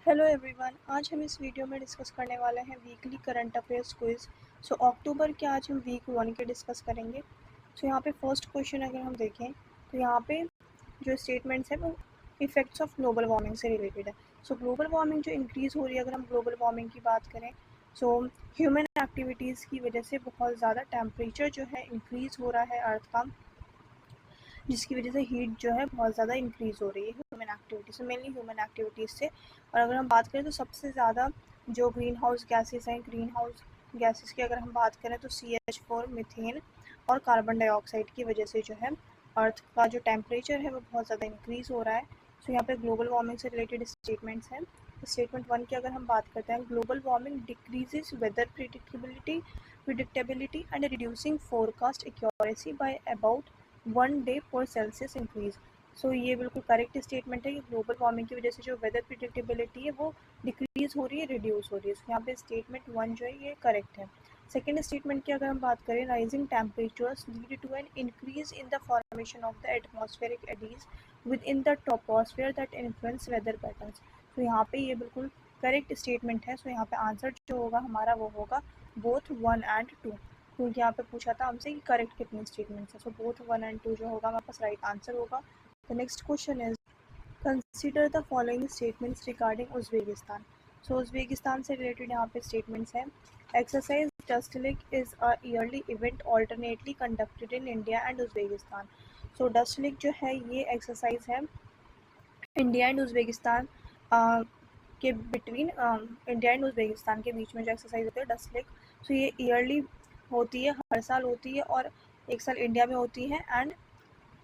Hello everyone, आज हम इस वीडियो में डिस्कस करने वाले हैं वीकली करंट अफेयर्स क्विज। अक्टूबर के आज हम वीक 1 के डिस्कस करेंगे। यहाँ पे फर्स्ट क्वेश्चन अगर हम देखें तो यहाँ पे जो स्टेटमेंट्स है वो इफेक्ट्स ऑफ ग्लोबल वार्मिंग से रिलेटेड है। ग्लोबल वार्मिंग जो इंक्रीज़ हो रही है, अगर हम ग्लोबल वार्मिंग की बात करें ह्यूमन एक्टिविटीज़ की वजह से बहुत ज़्यादा टेम्परेचर जो है इंक्रीज़ हो रहा है अर्थ का, जिसकी वजह से हीट जो है बहुत ज़्यादा इंक्रीज़ हो रही है ह्यूमन एक्टिविटीज़ से, मेनली ह्यूमन एक्टिविटीज़ से। और अगर हम बात करें तो सबसे ज़्यादा जो ग्रीन हाउस गैसेस हैं, ग्रीन हाउस गैसेस की अगर हम बात करें तो CH4, मीथेन और कार्बन डाइऑक्साइड की वजह से जो है अर्थ का जो टेम्परेचर है वो बहुत ज़्यादा इंक्रीज़ हो रहा है। यहाँ पे ग्लोबल वार्मिंग से रिलेटेड स्टेटमेंट्स हैं। स्टेटमेंट 1 की अगर हम बात करते हैं, global warming decreases weather predictability and reducing forecast accuracy by about 1 day per Celsius increase. ये बिल्कुल करेक्ट स्टेटमेंट है कि ग्लोबल वार्मिंग की वजह से जो वेदर प्रिडिक्टेबिलिटी है वो डिक्रीज हो रही है, रिड्यूस हो रही है। यहाँ पे स्टेटमेंट 1 जो है ये करेक्ट है। सेकेंड स्टेटमेंट की अगर हम बात करें, rising temperatures lead to an increase in the formation of the atmospheric eddies within the troposphere that influence weather patterns. यहाँ पे ये बिल्कुल करेक्ट स्टेटमेंट है। यहाँ पे आंसर जो होगा हमारा वो होगा बोथ 1 एंड 2, क्योंकि यहाँ पे पूछा था हमसे कि करेक्ट कितने स्टेटमेंट्स हैं। बोथ 1 एंड 2 जो होगा हमारे पास राइट आंसर होगा। The next question is consider the following statements regarding Uzbekistan. Uzbekistan से रिलेटेड यहाँ पे स्टेटमेंट्स हैं। Exercise dust leg is a yearly event alternately conducted in India and Uzbekistan. Dust leg जो है ये एक्सरसाइज है India and Uzbekistan के between, India and Uzbekistan के बीच में जो एक्सरसाइज होती है डस्ट लेग। ये ईयरली होती है, हर साल होती है, और एक साल इंडिया में होती है एंड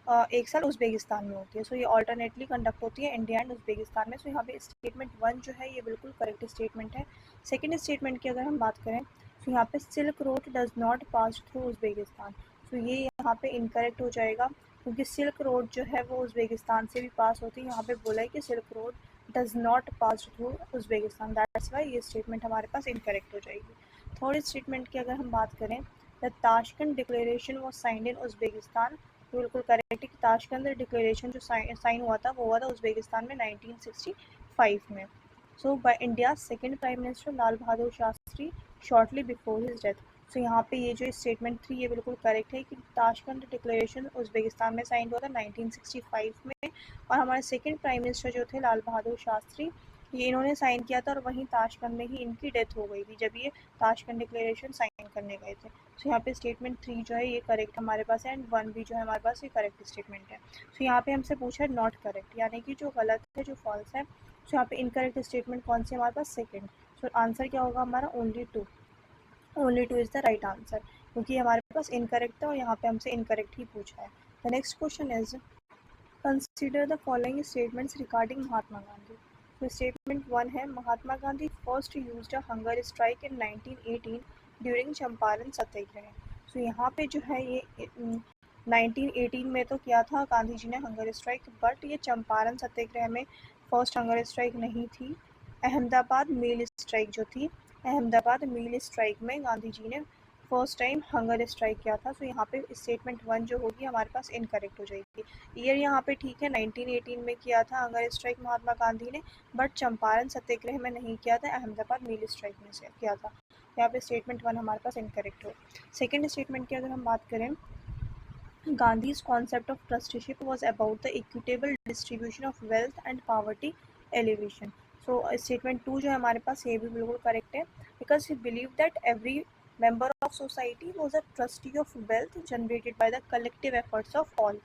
एक साल उज़्बेकिस्तान में होती है। ये ऑल्टरनेटली कंडक्ट होती है इंडिया एंड उज़्बेकिस्तान में। यहाँ पे स्टेटमेंट 1 जो है ये बिल्कुल करेक्ट स्टेटमेंट है। सेकेंड स्टेटमेंट की अगर हम बात करें यहाँ पे silk road does not pass through Uzbekistan. ये यहाँ पे इनकरेक्ट हो जाएगा, क्योंकि सिल्क रोड जो है वो उज़्बेकिस्तान से भी पास होती है। यहाँ पे बोला है कि silk road does not pass through Uzbekistan, that's why ये स्टेटमेंट हमारे पास इनकरेक्ट हो जाएगी। थर्ड स्टेटमेंट की अगर हम बात करें, the Tashkent declaration was signed in Uzbekistan. बिल्कुल करेक्ट है कि ताशकंद डिक्लेरेशन जो साइन हुआ था वो हुआ था उज़्बेकिस्तान में 1965 में। By India second prime minister Lal Bahadur Shastri shortly before his death. यहाँ पे ये जो स्टेटमेंट 3 ये बिल्कुल करेक्ट है कि ताशकंद डिक्लेरेशन उज़्बेकिस्तान में साइन हुआ था 1965 में, और हमारे सेकेंड प्राइम मिनिस्टर जो थे लाल बहादुर शास्त्री, ये इन्होंने साइन किया था, और वहीं ताशकंद में ही इनकी डेथ हो गई थी जब ये ताशकंद डिक्लेरेशन साइन करने गए थे। यहाँ पे स्टेटमेंट 3 जो है ये करेक्ट हमारे पास है, एंड 1 भी जो है हमारे पास ये करेक्ट स्टेटमेंट है। यहाँ पे हमसे पूछा है नॉट करेक्ट, यानी कि जो गलत है, जो फॉल्स है। यहाँ पे इनकरेक्ट स्टेटमेंट कौन सी हमारे पास? सेकेंड। आंसर क्या होगा हमारा? Only 2। Only 2 is the right answer, क्योंकि हमारे पास इनकरेक्ट था और यहाँ पे हमसे इनकरेक्ट ही पूछा है। The next question is consider the following statements regarding Mahatma Gandhi. Statement 1 है, Mahatma Gandhi first used a hunger strike in 1918 during Champaran Satyagraha. यहाँ पे जो है ये 1918 में तो किया था गांधी जी ने हंगर स्ट्राइक, बट ये चंपारण सत्याग्रह में फर्स्ट हंगर स्ट्राइक नहीं थी। अहमदाबाद मील स्ट्राइक जो थी, अहमदाबाद मील स्ट्राइक में गांधी जी ने फर्स्ट टाइम हंगर स्ट्राइक किया था। यहाँ पे स्टेटमेंट 1 जो होगी हमारे पास इनकरेक्ट हो जाएगी। ईयर यहाँ पे ठीक है, 1918 में किया था हंगर स्ट्राइक महात्मा गांधी ने, बट चंपारण सत्याग्रह में नहीं किया था, अहमदाबाद मील स्ट्राइक में से किया था। यहाँ पे स्टेटमेंट 1 हमारे पास इनकरेक्ट हो। सेकेंड स्टेटमेंट की अगर हम बात करें, Gandhi's concept of trusteeship was about the equitable distribution of wealth and poverty alleviation. Statement 2 जो है हमारे पास ये भी बिल्कुल करेक्ट है, because he believed that every member of society was a trustee of wealth generated by the collective efforts of all.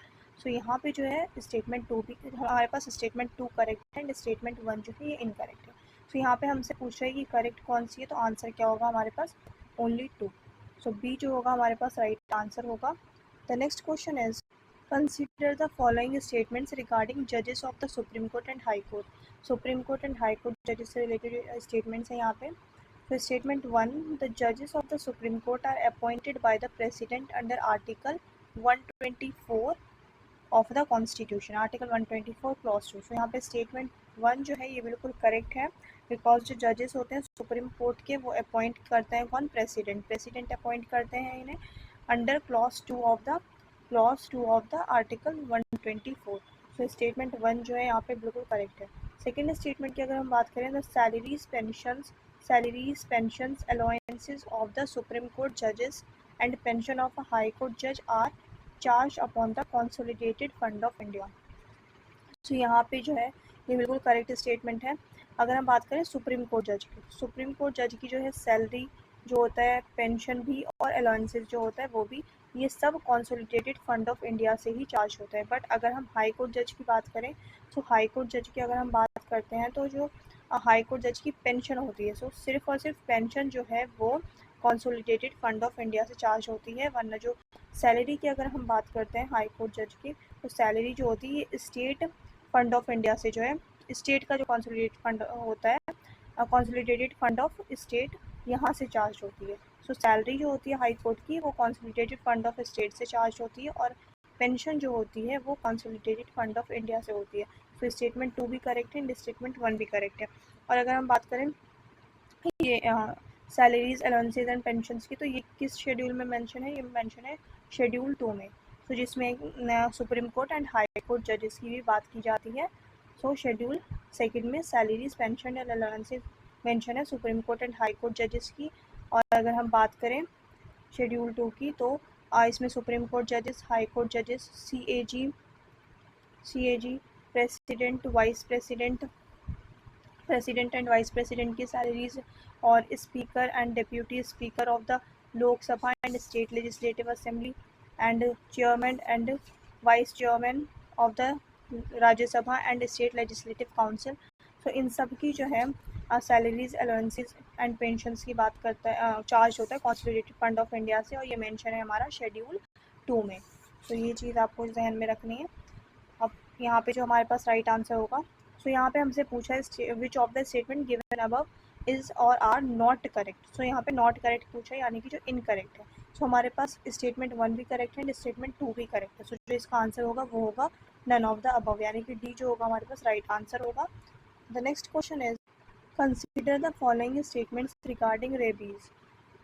यहाँ पे जो है स्टेटमेंट 2 भी हमारे पास स्टेटमेंट 2 करेक्ट है एंड स्टेटमेंट 1 जो है ये इनकरेक्ट है। यहाँ पे हमसे पूछ रहा है कि करेक्ट कौन सी है, तो आंसर क्या होगा हमारे पास? ओनली 2। बी जो होगा हमारे पास राइट आंसर होगा। The next question is, consider the following statements regarding judges of the Supreme Court and High Court. Supreme Court and High Court judges से related statements हैं यहाँ पे। Statement 1, the judges of the Supreme Court are appointed by the President under Article 124 of the Constitution, Article 124 Clause 2। यहाँ पे Statement 1 जो है ये बिल्कुल करेक्ट है, बिकॉज जो जजेस होते हैं सुप्रीम कोर्ट के वो अपॉइंट करते हैं कौन? प्रेसिडेंट अपॉइंट करते हैं इन्हें under clause 2 of the article 124। Statement 1 जो है यहाँ पे बिल्कुल करेक्ट है। सेकेंड स्टेटमेंट की अगर हम बात करें तो salaries, pensions, allowances of the Supreme Court judges and pension of a High Court judge are charged upon the Consolidated Fund of India. तो यहाँ पे जो है ये बिल्कुल करेक्ट स्टेटमेंट है। अगर हम बात करें सुप्रीम कोर्ट जज की, सुप्रीम कोर्ट जज की जो है सैलरी जो होता है, पेंशन भी और अलाउंसेस जो होता है वो भी, ये सब कॉन्सोलिडेटेड फंड ऑफ इंडिया से ही चार्ज होता है। बट अगर हम हाई कोर्ट जज की बात करें तो हाई कोर्ट जज की अगर हम बात करते हैं तो जो हाई कोर्ट जज की पेंशन होती है, सो सिर्फ और सिर्फ पेंशन जो है वो कॉन्सोलिडेटेड फंड ऑफ इंडिया से चार्ज होती है। वरना जो सैलरी की अगर हम बात करते हैं हाई कोर्ट जज की, तो सैलरी जो होती है ये स्टेट फंड ऑफ इंडिया से जो है, स्टेट का जो कॉन्सोलिडेटेड फंड होता है, कॉन्सोलिडेटेड फंड ऑफ स्टेट, यहाँ से चार्ज होती है। सो सैलरी जो होती है हाई कोर्ट की वो कॉन्सोलिडेटेड फंड ऑफ स्टेट से चार्ज होती है, और पेंशन जो होती है वो कॉन्सोलिडेटेड फंड ऑफ इंडिया से होती है। सो स्टेटमेंट 2 भी करेक्ट है एंड स्टेटमेंट 1 भी करेक्ट है। और अगर हम बात करें ये सैलरीज, अलाउंसेज एंड पेंशंस की, तो ये किस शेड्यूल में मेंशन है? ये मेंशन है शेड्यूल 2 में। तो जिसमें supreme court and high court जजेस की भी बात की जाती है। सो शेड्यूल सेकंड में salaries, pension and allowances mention है supreme court and high court जजेस की। और अगर हम बात करें शेड्यूल 2 की, तो इसमें सुप्रीम कोर्ट जजेस, हाई कोर्ट जजेस, CAG, president and vice president की सैलरीज, और speaker and deputy speaker of the लोक सभा and state legislative assembly and chairman and vice chairman of the Rajya Sabha and state legislative council. तो इन सब की जो है सैलरीज, अलाउंसेस एंड पेंशंस की बात करता है, चार्ज होता है कॉन्सोलिडेटेड फंड ऑफ इंडिया से, और ये मेंशन है हमारा शेड्यूल 2 में। तो ये चीज़ आपको जहन में रखनी है। अब यहाँ पे जो हमारे पास राइट आंसर होगा, सो यहाँ पे हमसे पूछा है which of the statement given above is और आर नॉट करेक्ट। सो यहाँ पे नॉट करेक्ट पूछा है, यानी कि जो इनकरेक्ट है। सो हमारे पास स्टेटमेंट 1 भी करेक्ट है एंड स्टेटमेंट 2 भी करेक्ट है। सो जो इसका आंसर होगा वो होगा नन ऑफ द अबव, यानी कि डी जो होगा हमारे पास राइट आंसर होगा। The next question is consider the following statements regarding rabies.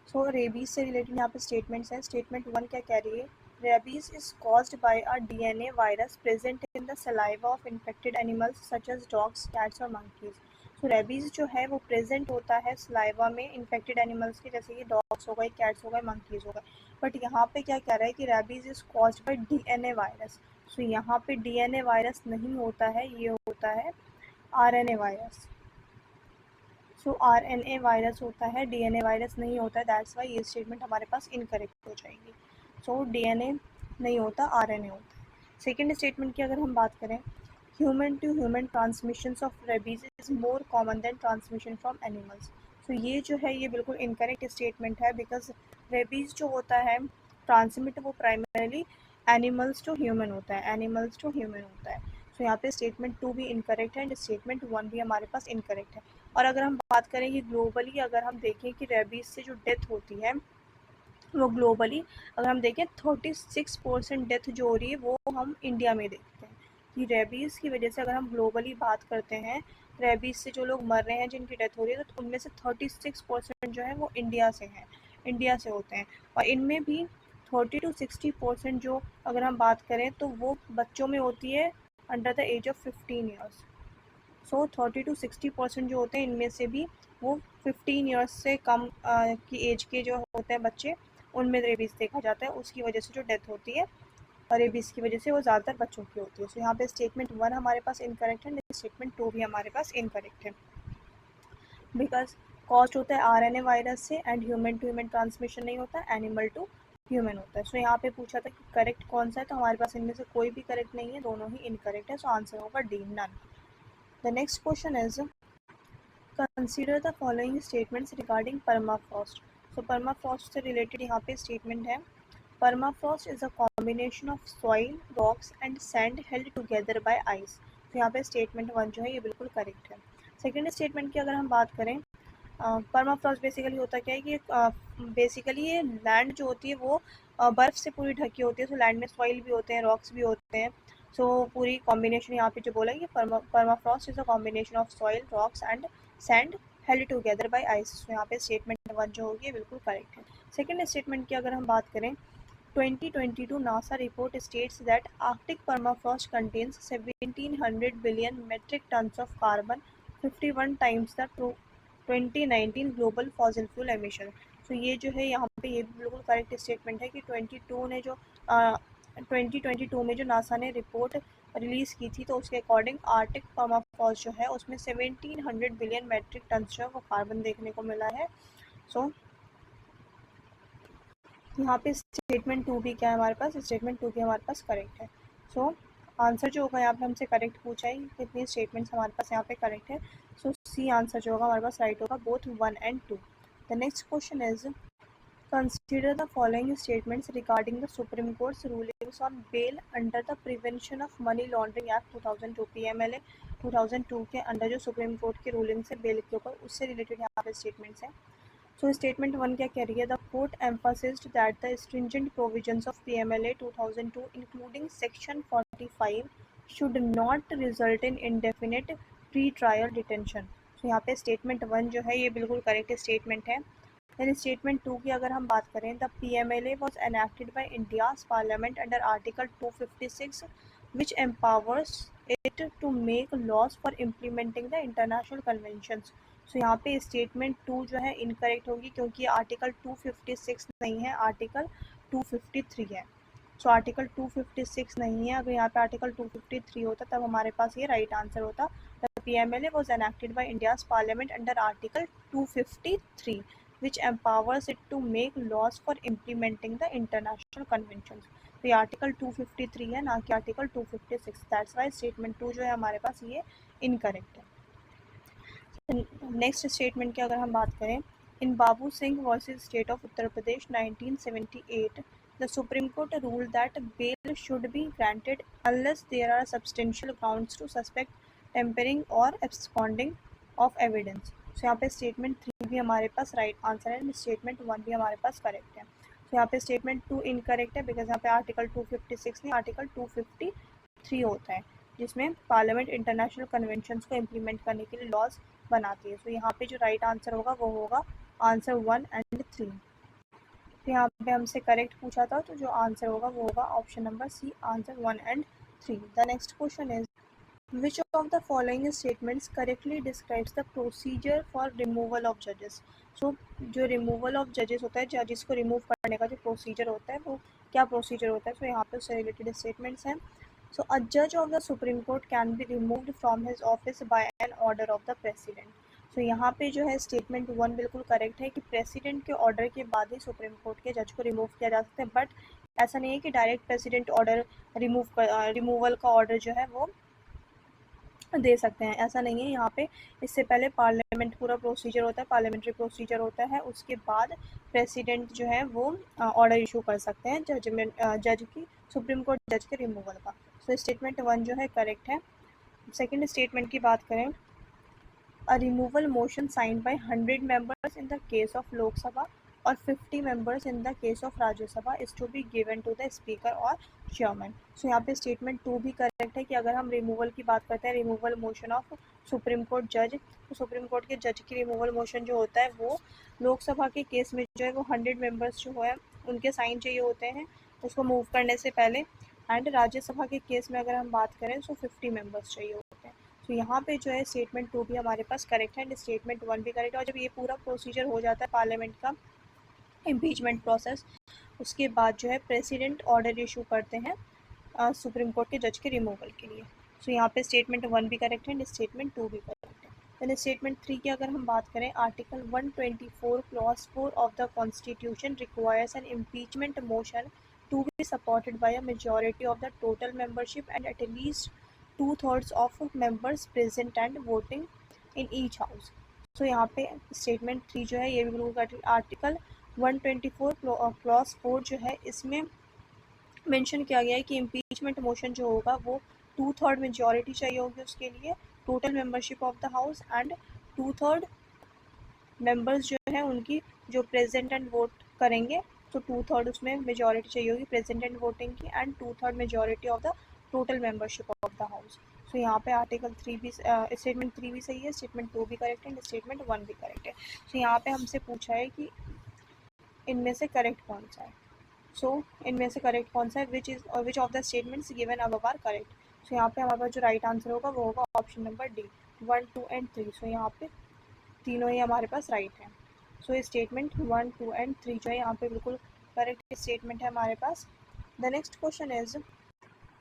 So rabies से रिलेटेड यहाँ पे स्टेटमेंट्स हैं। स्टेटमेंट 1 क्या कह रही है? Rabies is caused by a DNA virus present in the saliva of infected animals such as dogs, cats और monkeys. So rabies जो है वो प्रेजेंट होता है सलाइवा में इन्फेक्टेड एनिमल्स के, जैसे कि डॉग्स हो गए, कैट्स हो गए, मंकीज हो गए। बट यहाँ पे क्या कह रहा है कि rabies is caused by DNA virus. So यहाँ पे डीएनए वायरस नहीं होता है, ये होता है आरएनए वायरस। सो आरएनए वायरस होता है, डीएनए वायरस नहीं होता है। दैट्स वाई ये स्टेटमेंट हमारे पास इनकरेक्ट हो जाएगी। सो डीएनए नहीं होता, आरएनए होता है। सेकेंड स्टेटमेंट की अगर हम बात करें, human to human transmission of rabies is more common than transmission from animals. तो ये जो है ये बिल्कुल इनकरेक्ट स्टेटमेंट है, बिकॉज रेबीज जो होता है ट्रांसमिट वो प्राइमरली एनिमल्स टू ह्यूमन होता है, एनिमल्स टू ह्यूमन होता है। सो यहाँ पे स्टेटमेंट 2 भी इनकरेक्ट है एंड स्टेटमेंट 1 भी हमारे पास इनकरेक्ट है। और अगर हम बात करें कि ग्लोबली अगर हम देखें कि रेबीज से जो डेथ होती है वो ग्लोबली अगर हम देखें 36% डेथ जो हो रही है वो हम इंडिया में देखते हैं। कि रेबीज़ की वजह से अगर हम ग्लोबली बात करते हैं, रेबीज़ से जो लोग मर रहे हैं, जिनकी डेथ हो रही है, तो उनमें से 36% जो है वो इंडिया से हैं, इंडिया से होते हैं। और इनमें भी 30 to 60% जो अगर हम बात करें तो वो बच्चों में होती है under the age of 15 years. So 30 to 60% जो होते हैं इनमें से भी वो 15 ईयर्स से कम की एज के जो होते हैं बच्चे, उनमें रेबीज़ देखा जाता है। उसकी वजह से जो डेथ होती है और रेबीज़ की वजह से वो ज़्यादातर बच्चों की होती है। सो यहाँ पे स्टेटमेंट 1 हमारे पास इनकरेक्ट है, स्टेटमेंट 2 भी हमारे पास इनकरेक्ट है, बिकॉज कॉस्ट होता है आरएनए वायरस से and human to human transmission नहीं होता, एनिमल टू ह्यूमन होता है। सो यहाँ पे पूछा था कि करेक्ट कौन सा है, तो हमारे पास इनमें से कोई भी करेक्ट नहीं है, दोनों ही इनकरेक्ट है। सो आंसर होगा D, none. The next question is consider the following statements regarding permafrost. So permafrost से रिलेटेड यहाँ पे स्टेटमेंट है, permafrost is a combination of soil, rocks and sand held together by ice. तो यहाँ पे statement 1 जो है ये बिल्कुल करेक्ट है। सेकेंड स्टेटमेंट की अगर हम बात करें, परमाफ्रॉस्ट बेसिकली होता क्या है कि बेसिकली ये लैंड जो होती है वो बर्फ़ से पूरी ढकी होती है। सो लैंड में सॉइल भी होते हैं, रॉक्स भी होते हैं। सो पूरी कॉम्बिनेशन यहाँ पे जो बोला है कि permafrost is a combination of soil, rocks and sand held together by ice. So यहाँ पे स्टेटमेंट 1 जो होगी बिल्कुल करेक्ट है। सेकेंड स्टेटमेंट की अगर हम बात करें, 2022 NASA report states that Arctic permafrost contains 70 1700 billion metric tons of carbon, 51 times the 2019 global fossil fuel emission. तो ये जो है यहाँ पे ये भी बिल्कुल करेक्ट स्टेटमेंट है कि 2022 में जो नासा ने रिपोर्ट रिलीज़ की थी, तो उसके अकॉर्डिंग आर्टिक परमाफ्रॉस्ट जो है उसमें 1700 बिलियन मेट्रिक टन जो है वो कार्बन देखने को मिला है। सो यहाँ पे स्टेटमेंट 2 भी क्या है हमारे पास, स्टेटमेंट 2 भी हमारे पास करेक्ट है। सो आंसर जो होगा यहाँ पे हमसे करेक्ट पूछा है, कितनी स्टेटमेंट्स हमारे पास यहाँ पे करेक्ट है। सो सी आंसर जो होगा हमारे पास राइट होगा, both 1 and 2। The next question is consider the following statements regarding the Supreme Court's rulings on bail under the Prevention of Money Laundering Act 2002 PMLA 2002 के अंडर जो सुप्रीम कोर्ट के ruling से bell के ऊपर उससे related यहाँ पे statements हैं। सो स्टेटमेंट 1 क्या कह रही है, the court emphasized that the stringent provisions of PMLA 2002 including section 45 should not result in indefinite pre-trial detention। तो यहाँ पे स्टेटमेंट 1 जो है ये बिल्कुल करेक्ट स्टेटमेंट है। देन स्टेटमेंट 2 की अगर हम बात करें, the PMLA was enacted by India's Parliament under Article 256 which empowers it to make laws for implementing the international conventions। सो यहाँ पे स्टेटमेंट 2 जो है इनकरेक्ट होगी क्योंकि आर्टिकल 256 नहीं है, आर्टिकल 253 है। सो आर्टिकल 256 नहीं है, अगर यहाँ पे आर्टिकल 253 होता तब हमारे पास ये राइट आंसर होता। The PMLA was enacted by India's Parliament under Article 253 which empowers it to make laws for implementing the international conventions। तो ये आर्टिकल 253 है, ना कि आर्टिकल 256। दैट्स वाई स्टेटमेंट 2 जो है हमारे पास ये इनकरेक्ट है। नेक्स्ट स्टेटमेंट की अगर हम बात करें, in Babu Singh versus state of Uttar Pradesh 1978 the supreme court ruled that bail should be granted unless there are substantial grounds to suspect tampering और एब्सकॉन्डिंग ऑफ एविडेंस। सो यहाँ पे स्टेटमेंट 3 भी हमारे पास राइट आंसर है, स्टेटमेंट 1 भी हमारे पास करेक्ट है। तो यहाँ पे स्टेटमेंट 2 इनकरेक्ट है बिकॉज यहाँ पे आर्टिकल 256 नहीं आर्टिकल 253 होता है, जिसमें पार्लियामेंट इंटरनेशनल कन्वेंशंस को इम्प्लीमेंट करने के लिए लॉज बनाती है। सो यहाँ पे जो राइट आंसर होगा वो होगा आंसर 1 and 3। तो यहाँ पे हमसे करेक्ट पूछा था, तो जो आंसर होगा वो होगा option number C, answer 1 and 3। The next question is which of the following statements correctly describes the procedure for removal of जजेस। सो जो रिमूवल ऑफ जजेस होता है, जजेस को रिमूव करने का जो प्रोसीजर होता है वो क्या प्रोसीजर होता है। सो यहाँ पे उससे रिलेटेड स्टेटमेंट्स हैं। So a judge of the Supreme Court can be removed from his office by an order of the president। So यहाँ पे जो है स्टेटमेंट 1 बिल्कुल करेक्ट है कि प्रेसिडेंट के ऑर्डर के बाद ही सुप्रीम कोर्ट के जज को रिमूव किया जा सकता है, बट ऐसा नहीं है कि डायरेक्ट प्रेसिडेंट ऑर्डर रिमूवल का ऑर्डर जो है वो दे सकते हैं, ऐसा नहीं है। यहाँ पे इससे पहले पार्लियामेंट पूरा प्रोसीजर होता है, पार्लियामेंट्री प्रोसीजर होता है, उसके बाद प्रेसिडेंट जो है वो ऑर्डर इशू कर सकते हैं जज की, सुप्रीम कोर्ट जज के रिमूवल का। सो स्टेटमेंट 1 जो है करेक्ट है। सेकेंड स्टेटमेंट की बात करें, a removal motion signed by 100 members in the case of Lok Sabha और 50 members in the case of Rajya Sabha is to be given to the speaker और चेयरमैन। सो यहाँ पे स्टेटमेंट 2 भी करेक्ट है कि अगर हम रिमूवल की बात करते हैं, removal motion of supreme court जज, तो सुप्रीम कोर्ट के जज की रिमूवल मोशन जो होता है वो लोकसभा के केस में जो है वो 100 मेंबर्स जो है उनके साइन चाहिए होते हैं उसको मूव करने से पहले, एंड राज्यसभा के केस में अगर हम बात करें तो 50 मेंबर्स चाहिए होते हैं। तो यहाँ पे जो है स्टेटमेंट 2 भी हमारे पास करेक्ट है एंड स्टेटमेंट 1 भी करेक्ट है। और जब ये पूरा प्रोसीजर हो जाता है पार्लियामेंट का इम्पीचमेंट प्रोसेस, उसके बाद जो है प्रेसिडेंट ऑर्डर इशू करते हैं सुप्रीम कोर्ट के जज के रिमूवल के लिए। सो यहाँ पे स्टेटमेंट 1 भी करेक्ट है एंड स्टेटमेंट 2 भी करेक्ट है। देन स्टेटमेंट 3 की अगर हम बात करें, article 124 clause 4 of the constitution requires N impeachment motion to be supported by a majority of the total membership and at least 2/3 of members present and voting in each house। so यहाँ पे statement 3 जो है ये भी article 124 clause 4 जो है इसमें mention किया गया है कि इम्पीचमेंट मोशन जो होगा वो 2/3 मेजॉरिटी चाहिए होगी उसके लिए, total membership of the house and 2/3 members जो है उनकी जो प्रेजेंट एंड वोट करेंगे, तो 2/3 उसमें मेजॉरिटी चाहिए होगी प्रेजेंट एंड वोटिंग की and 2/3 majority of the total membership of the house. So यहाँ पे आर्टिकल 3 भी स्टेटमेंट 3 भी सही है, स्टेटमेंट 2 भी करेक्ट है, स्टेटमेंट 1 भी करेक्ट है। सो यहाँ पे हमसे पूछा है कि इनमें से करेक्ट कौन सा है। सो इनमें से करेक्ट कौन सा है, which of the statements given above are correct. So यहाँ पे हमारे पास जो राइट आंसर होगा वो होगा ऑप्शन नंबर डी, 1, 2 एंड 3। सो यहाँ पे तीनों ही हमारे पास राइट हैं। सो स्टेटमेंट 1, 2 एंड 3 जो है यहाँ पे बिल्कुल करेक्ट स्टेटमेंट है हमारे पास। The next question is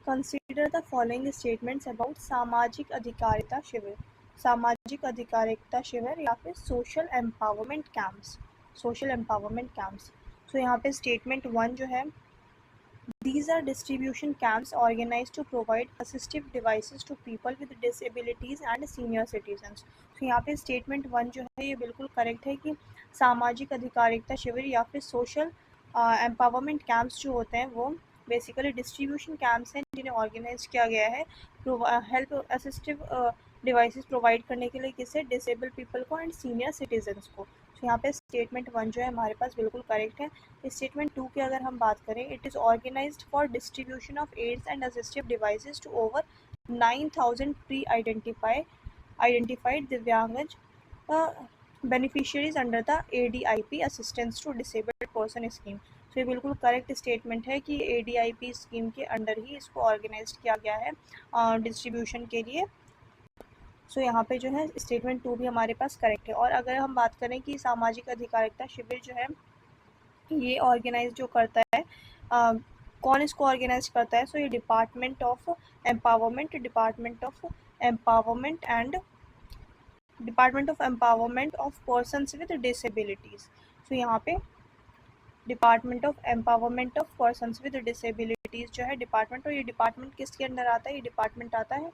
consider the following statements about Samajik Adhikarita Shivir. Samajik Adhikarita Shivir या फिर social empowerment camps, social empowerment camps. So यहाँ पे स्टेटमेंट 1 जो है, these are distribution camps organized to provide assistive devices to people with disabilities and senior citizens। तो यहाँ पे statement 1 जो है ये बिल्कुल करेक्ट है कि सामाजिक अधिकारिता शिविर या फिर सोशल एम्पावरमेंट कैंप्स जो होते हैं वो बेसिकली डिस्ट्रीब्यूशन कैंप्स हैं जिन्हें ऑर्गेनाइज किया गया है हेल्प असिस्टिव डिवाइसेस प्रोवाइड करने के लिए किसे, डिसेबल पीपल को एंड सीनियर सिटीजन्स को। तो यहाँ पे स्टेटमेंट 1 जो है हमारे पास बिल्कुल करेक्ट है। स्टेटमेंट 2 की अगर हम बात करें, it is organised for distribution of aids and assistive devices to over 9,000 pre identified Divyangjan beneficiaries under the ADIP assistance to disabled person scheme. तो ये बिल्कुल करेक्ट स्टेटमेंट है कि ADIP स्कीम के अंडर ही इसको ऑर्गेनाइज किया गया है डिस्ट्रीब्यूशन के लिए। सो यहाँ पे जो है स्टेटमेंट 2 भी हमारे पास करेक्ट है। और अगर हम बात करें कि सामाजिक अधिकारिता शिविर जो है ये ऑर्गेनाइज जो करता है कौन इसको ऑर्गेनाइज करता है, सो ये department of empowerment of persons with disabilities. So यहाँ पे department of empowerment of persons with disabilities जो है डिपार्टमेंट, और ये डिपार्टमेंट किसके अंडर आता है, ये डिपार्टमेंट आता है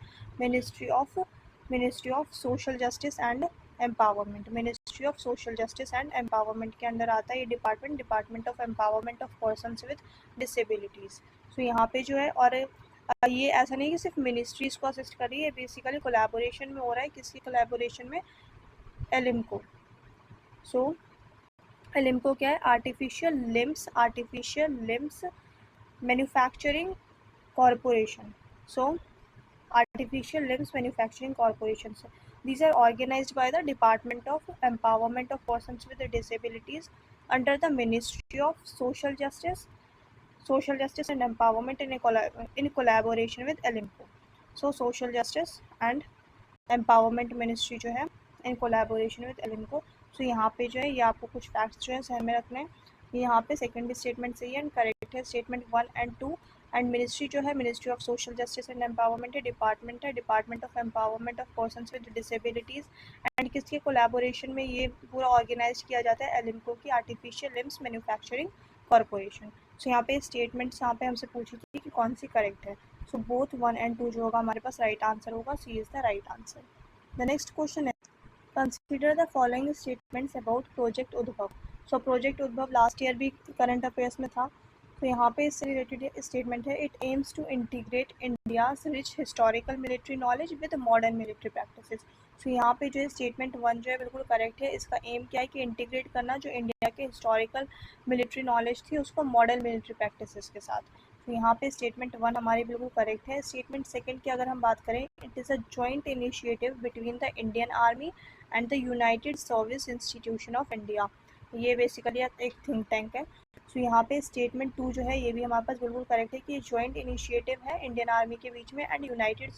ministry of social justice and empowerment. Ministry of social justice and empowerment के अंदर आता है ये department of empowerment of persons with disabilities. So यहाँ पे जो है, और ये ऐसा नहीं कि सिर्फ मिनिस्ट्रीज को असिस्ट कर रही है, बेसिकली कोलैबोरेशन में हो रहा है, किसकी कोलैबोरेशन में, एलिम्को। सो एलिम्को क्या है, artificial limbs manufacturing corporation. So artificial limbs manufacturing corporations. These are organized by the Department of Empowerment of Persons with Disabilities under the Ministry of Social Justice and Empowerment in collaboration with ELIMCO. So Social Justice and Empowerment Ministry जो है in collaboration with ELIMCO. So यहाँ पे जो है ये आपको कुछ facts जो है सहन में रखने हैं। यहाँ पे सेकेंड स्टेटमेंट सही है एंड करेक्ट है। स्टेटमेंट 1 एंड 2 एंड मिनिस्ट्री जो है ministry of social justice and empowerment है, department of empowerment of persons with disabilities, and किसके कोलैबोरेशन में ये पूरा ऑर्गेनाइज किया जाता है, एलिम्को की artificial limbs manufacturing corporation. So यहाँ पे स्टेटमेंट्स यहाँ पे हमसे पूछी थी कि कौन सी करेक्ट है। सो बोथ 1 एंड 2 जो होगा हमारे पास राइट आंसर होगा, C is the right answer. The next question है consider the following statements about project Udbhav. So project Udbhav last year भी करंट अफेयर्स में था, तो यहाँ पे इससे रिलेटेड स्टेटमेंट है, it aims to integrate India's rich historical military knowledge with modern military practices. तो यहाँ पे जो है स्टेटमेंट 1 जो है बिल्कुल करेक्ट है। इसका एम क्या है कि इंटीग्रेट करना जो इंडिया के हिस्टोरिकल मिलिट्री नॉलेज थी उसको मॉडर्न मिलिट्री प्रैक्टिसेस के साथ। तो यहाँ पे स्टेटमेंट 1 हमारी बिल्कुल करेक्ट है। स्टेटमेंट 2 की अगर हम बात करें, it is a joint initiative between the Indian army and the United service institution of India. ये बेसिकली एक थिंक टैंक है। सो यहाँ पे स्टेटमेंट 2 जो है ये भी हमारे पास बिल्कुल करेक्ट है कि ये जॉइंट इनिशिएटिव है इंडियन आर्मी के बीच में and United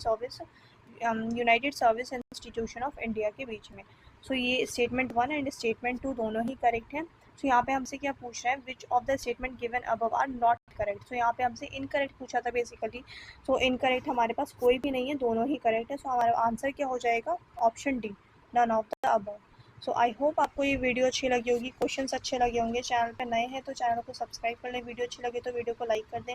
service institution of India के बीच में। सो ये स्टेटमेंट 1 एंड स्टेटमेंट 2 दोनों ही करेक्ट हैं। सो यहाँ पे हमसे क्या पूछ रहा है, which of the statement given above are not correct. So यहाँ पे हमसे इनकरेक्ट पूछा था बेसिकली। सो इनकरेक्ट हमारे पास कोई भी नहीं है, दोनों ही करेक्ट है। सो हमारा आंसर क्या हो जाएगा, option D, none of the above. So I hope आपको ये वीडियो अच्छी लगी होगी, क्वेश्चंस अच्छे लगे होंगे। चैनल पर नए हैं तो चैनल को सब्सक्राइब कर लें, वीडियो अच्छी लगे तो वीडियो को लाइक कर दें।